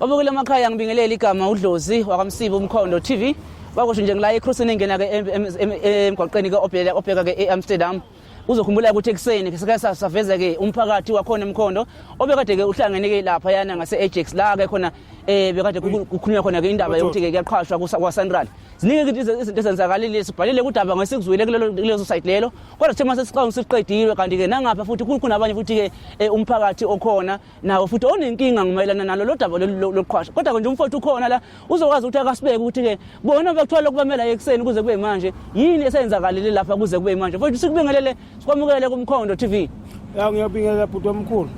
Wabukela emakhaya ngibingelela igama uDlozi wakamsibo umkhondo TV. Bakusho nje ngila eCrossing engena ke emgwaqeni ke obheka ke eAmsterdam. Uzokhumbula ukuthi ekseni sike saveza ke umphakathi wakhona emkhondo obekade ke uhlangene ke lapha yana ngase Ajax la ke khona bekade kukhulunywa khona ke indaba yokuthi ke kuyaqhashwa kwaSanral. Ziningi izinto ezenzakalile sibhalile kudaba ngasikuzwile kulezo site lelo kodwa thema sesiqhawe siqedile kanti ke nangapha futhi kunabanye futhi ke umphakathi okhona nawo futhi onenkinga ngomayelana nalo lo daba loqhwasha kodwa nje umfowethu ukhona la uzokwazi ukuthi akasibeke ukuthi ke bona bekuthola ukubamela ekseni kuze kube manje yini esenzakalile lapha kuze kube manje futhi sikubingelele sikwamukele kumkhondo TV. Ya ngiyabingelela bhuti omkhulu.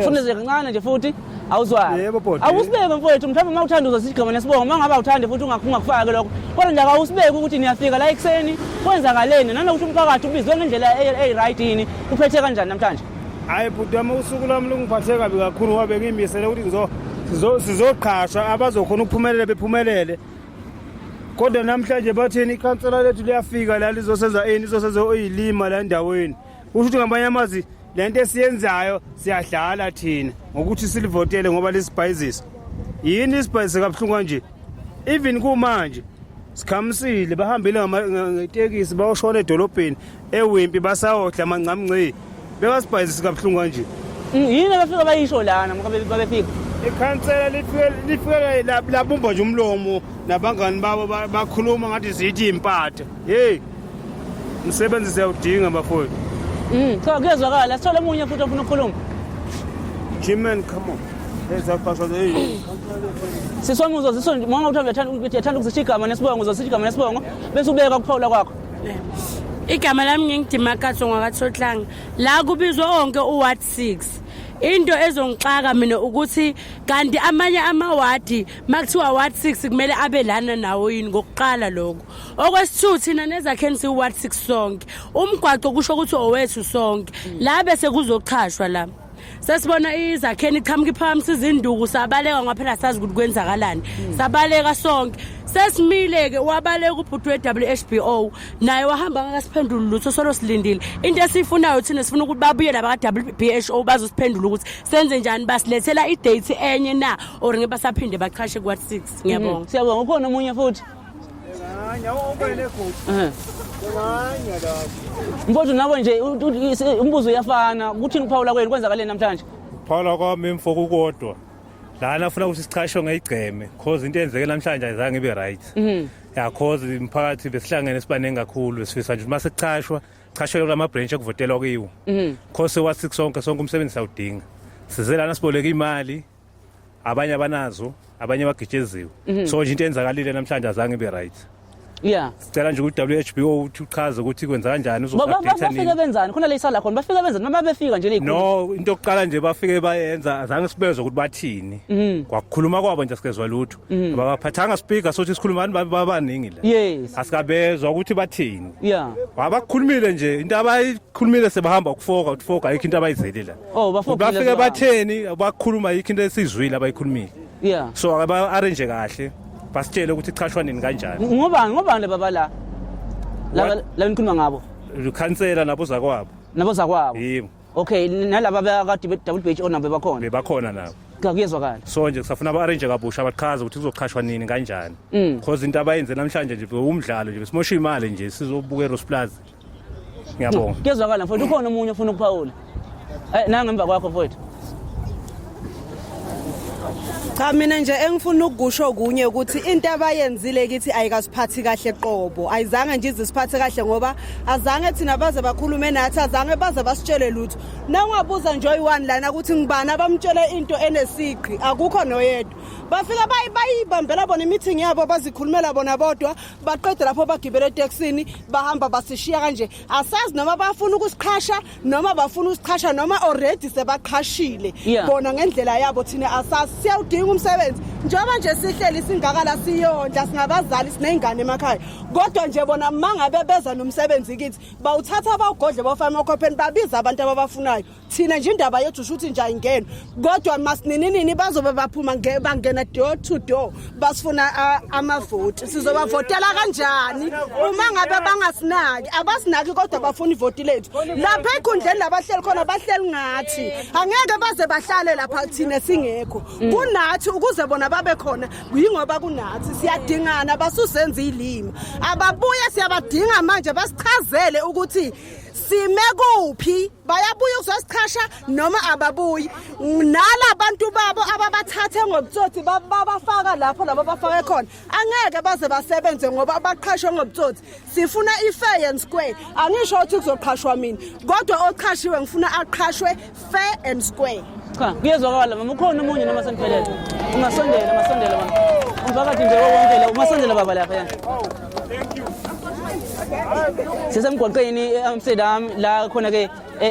Funa nje kancane nje futhi awuzwani. Yebo bhuti. Awusibeke mfowethu mhlawumbe mawuthanda uzosigaba nesibongo mangabe awuthandi futhi ungakufaki lokho. Kodwa nje awusibeke ukuthi niyafika la ekseni kwenzakaleni nanokuthi umphakathi ubizwe ngendlela right yini uphethe kanjani namhlanje. Hayi bhuti usuku lami lungiphathe kabi kakhulu ngoba ngimisele ukuthi sizoqhashwa abazokhona ukuphumelela bephumelele. Kodwa namhlanje batheni ikhansela lethu liyafika la lizosenza izosenza oyilima la endaweni. Usho ngamanye amazi lento esiyenzayo siyadlala thina ngokuthi silivotele ngoba lesibhayizisa. Yini isibhayizisa kabuhlungu kanje? Even kumanje sikhamisile bahambile ngetekisi bayoshona edolobheni eWimpi basahodla amancamncwe. Bekasibhayizisa kabuhlungu kanje. Yini abafika bayisho lana ngoba babefika. Ikhansela lifike labumba nje umlomo nabangani babo bakhuluma ngathi zithi impatha. Hey. Umsebenzi siyawudinga bafowethu. Cha kuyezwakala sithola umunye futhi ofuna ukukhuluma. Jimen come on. Leza phasha hey. Sisoma uzozisho manga uyathanda ukuzishiya igama nesibongo uzosishiya igama nesibongo bese ubeka kuphawula kwakho. Igama lami ngingidimakaso ngakathotlanga la kubizwa onke uward 6. Into ezongixaka mina ukuthi kanti amanye amawadi makuthiwa ward 6 kumele abe lana nawo yini ngokuqala lokho. Okwesithu thina nezakheni si ward 6 sonke. Umgwaqo kusho ukuthi owethu sonke. La bese kuzoqhashwa la. Sesibona izakheni iqhamuka iphamisa izinduku sabaleka ngaphela sazi ukuthi kwenzakalani. Sabaleka sonke. Sesimile ke wabaleka ubhuti weWHBO naye wahamba ngakasiphendula lutho solo silindile. Into esifunayo thina sifuna ukuthi babuye laba kaWHBO bazosiphendula ukuthi senze njani basilethela idate enye na or ngeke basaphinde baqhashe ku 6. Ngiyabonga. Siyabonga ukhona umunye futhi. Nganya ubele godi. Nganya lapho. Mfowethu nabo nje umbuzo uyafana ukuthi uphawula kwenu kwenzakaleni namhlanje. Phawula kwami imfoko ukodwa. Lana ufuna ukuthi sichashwe ngeyigceme cause into enzeke namhlanje ayizange ibe right. Ya cause imphakathi besihlangene sibanenge kakhulu besifisa nje mase sichashwa chashwe lama branch ekuvotelwa kiwo. Cause wa6 sonke umsebenzi sawudinga. Size lana siboleka imali abanye abanazo abanye bagijeziwe. So nje into enzakalile namhlanje azange ibe right. Yeah. Sicela nje ukuthi WHBO uchaze ukuthi kwenza kanjani uzobaphetha nini. Bafike benzani khona leyisala khona bafike benzani noma befika nje leyikhulu. No into yokuqala nje bafike bayenza azange sibezwe ukuthi bathini. Kwakukhuluma kwabo nje sikezwe lutho. Abaphathanga speaker sothi sikhulumani babaningi la. Yes. Asikabezwa ukuthi bathini. Yeah. Abakhulumile nje into abayikhulumile sebahamba ukufoka ayikho into abayizeli la. Oh bafokile. Bafike batheni bakhuluma ayikho into esizwile abayikhulumile. Yeah. So aba arrange kahle. Basitshele ukuthi ichashwa nini kanjani. Ngobani le baba la? La nikhuluma ngabo. Ukhansela nabo zakwabo. Nabo zakwabo. Yebo. Okay nalaba bakaWHBO nabo bakhona. Bebakhona nabo. Kuyezwakala. So nje kusafuna ba-arrange kabusha baqhaza ukuthi kuzoqhashwa nini kanjani. Because into abayenze namhlanje nje umdlalo nje besimosha imali nje sizobuka eRosplaza. Ngiyabonga. Kuyezwakala mfowethu ukhona umunye ufuna ukuphawula. Nanga emva kwakho mfowethu. Cha mina nje engifuna ukusho kunye ukuthi into abayenzile kithi ayikasiphathi kahle qobo ayizange nje izisiphathe kahle ngoba azange thina baze bakhulume nathi azange baze basitshele lutho nawungabuza nje oyi1 lana ukuthi ngibani abamtshele into enesiqhi akukho noyedwa bafika bayibambela bona imeeting yabo bazikhulumela bona bodwa baqede lapho bagibele taxini bahamba basishiya kanje asazi noma bafuna ukusiqhasha noma bafuna usiqhasha noma already sebaqhashile bona ngendlela yabo thina asasi siyawudinga umsebenzi njengoba nje sihleli singakala siyondla singabazali sineyingane emakhaya kodwa nje bona mangabe beza nomsebenzi kithi bawuthatha abawugodle bafaka emakhopheni babiza abantu ababafunayo thina nje indaba yethu shuthi nje ayingena kodwa masininini bazobe baphuma bangena door to door basifuna amavoti sizobavotela kanjani uma ngabe bangasinaki abasinaki kodwa bafuna ivoti lethu lapha ekhundleni labahleli khona bahleli ngathi angeke baze bahlale lapha thina singekho kunathi ukuze bona babe khona yingoba kunathi siyadingana basusenza ilimi ababuye siyabadinga manje basichazele ukuthi sime kuphi bayabuya ukuzosichasha noma ababuyi nalabantu babo ababathathe ngobutsotsi babafaka lapho labo bafake khona angeke baze basebenze ngoba baqhashwe ngobutsotsi sifuna i-fair and square angisho ukuthi kuzoqhashwa mina kodwa oqhashiwe ngifuna aqhashwe fair and square cha kuyezwakala mama ukhona umunye noma seniphelele ungasondela masondela baba umphakathi nje wonke la umasondela baba lapha yana sisemgwaqeni Amsterdam la khona ke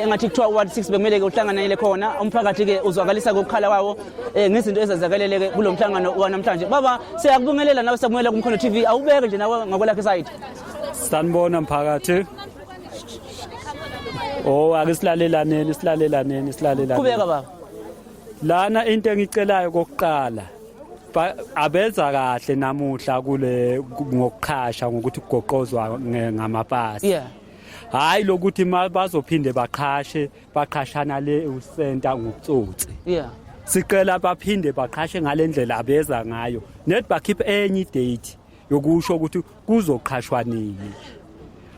ngathi kuthiwa ward 6 bekumele ke uhlanganele khona umphakathi ke uzwakalisa kokukhala kwawo ngezinto ezazakalele ke kulomhlangano wanamhlanje baba siyakubingelela nawe sakubungela kuMkhondo TV awubeke nje nawe ngakwelakhe side sanibona mphakathi akisilalelane kubeka baba lana into engicelayo kokuqala abeza kahle namuhla kule ngokukhasha ngokuthi kugoqozwa ngamapasi hayi lokuthi bazophinde baqhashana le usenta ngokutsotsi sicela baphinde baqhashe ngalendlela abeza ngayo net bakhiphe enye date yokusho ukuthi kuzoqhashwa nini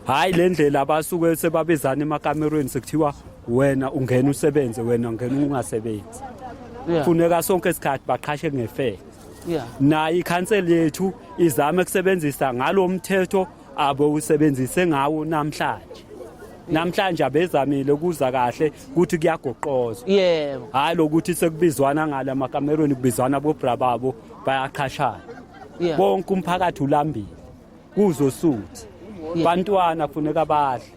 hayi lendlela basuke sebabezana emakamerweni sekuthiwa wena ungena usebenze wena ungena ungasebenzi funeka sonke isikhathi baqhashe ngefair na ikhanseli yethu izame kusebenzisa ngalomthetho abo usebenzise ngawo namhlanje abezamile kuza kahle ukuthi kuyagoqozwa hayi lokuthi sekubizwana ngala makamerweni kubizwana bobrababo bayaqhashana bonke umphakathi ulambile kuzosuthi bantwana kufuneka badle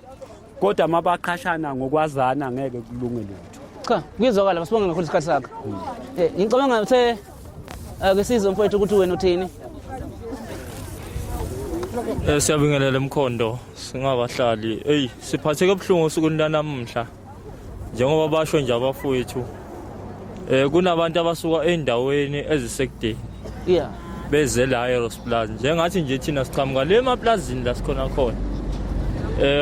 kodwa mabaqhashana ngokwazana ngeke kulunge lutho cha kuyezwakala basibonge kakhulu isikhathi sakho ngicabanga ukuthi akesizo mfowethu ukuthi wena uthini siyabingelela Mkhondo singabahlali siphatheke kabuhlungu usuku lanamuhla njengoba basho nje abafowethu kunabantu abasuka endaweni ezisekudeni beze la eRosplaza njengathi nje thina siqhamuka le emaplazini la sikhona khona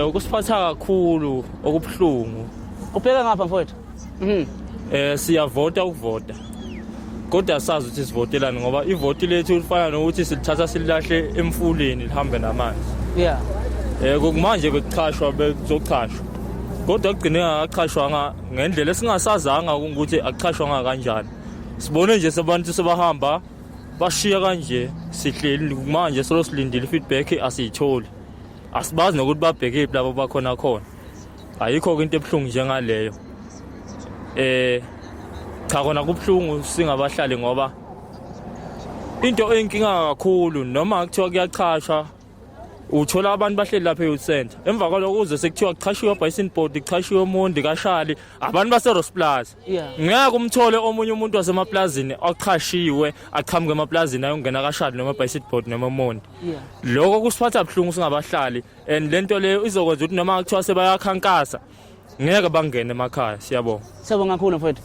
ukusiphatha kakhulu okubuhlungu ubheka ngapha mfowethu siyavota ukuvota kodwa sazi ukuthi sivotelani ngoba ivoti lethu lifana nokuthi silithatha sililahle emfuleni lihambe namanzi kokumanje bekuchashwa bezochashwa kodwa kugcine ngaqhashwa ngendlela esingasazanga ukuthi akuchashwa kanjani sibone nje sabantu sebahamba bashiya kanje sihleli manje solo silindile feedback asiyitholi asibazi nokuthi babheke labo bakhona ayikho into ebuhlungu njengaleyo cha kona kubuhlungu singabahlali ngoba into enkinga kakhulu noma kuthiwa kuyachashwa uthola abantu bahleli lapha e-youth center emva kwalokho kuze sekuthiwa kuchashiwe Bison Board kuchashiwe uMondi kaShali abantu baseRosplaza ngeke umthole omunye umuntu wasemaplazini ochashiwe aqhamuke emaplazini ayongena kaShali noma Bison Board noma Mondi lokho kusiphatha buhlungu singabahlali and lento leyo izokwenza ukuthi noma kuthiwa sebayakhankasa ngeke bangene emakhaya siyabonga kakhulu mfowethu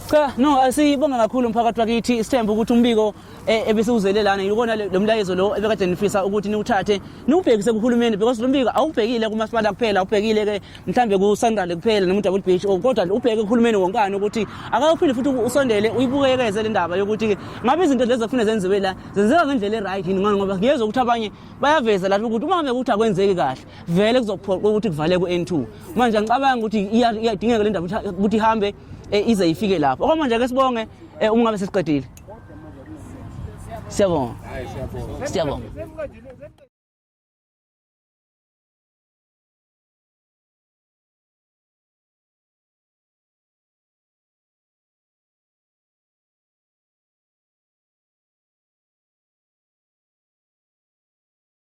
cha no asibonga kakhulu umphakathi wakithi isithemba ukuthi umbiko ebese uzelelana ngibona lo mlayezo lo ebekade nifisa ukuthi niwuthathe niubhekise kuhulumeni because lo mbiko awubhekile kumasipala kuphela ubhekile ke mhlambe kuSandale kuphela noma Double Beach kodwa ubheke kuhulumeni wonkana ukuthi akaphinde futhi usondele uyibukekeze le ndaba yokuthi ke ngabe izinto lezi zafuna zenziwe la zenzeka ngendlela eright yini ngoba ngiyezwe ukuthi abanye bayaveza lapho ukuthi uma ngabe ukuthi akwenzeki kahle vele kuzophoqa ukuthi kuvale ku N2 manje ngicabanga ukuthi iyadingeka le ndaba ukuthi ihambe ize ifike lapho okwamanje ke sibonge ungabe sesiqedile siyabonga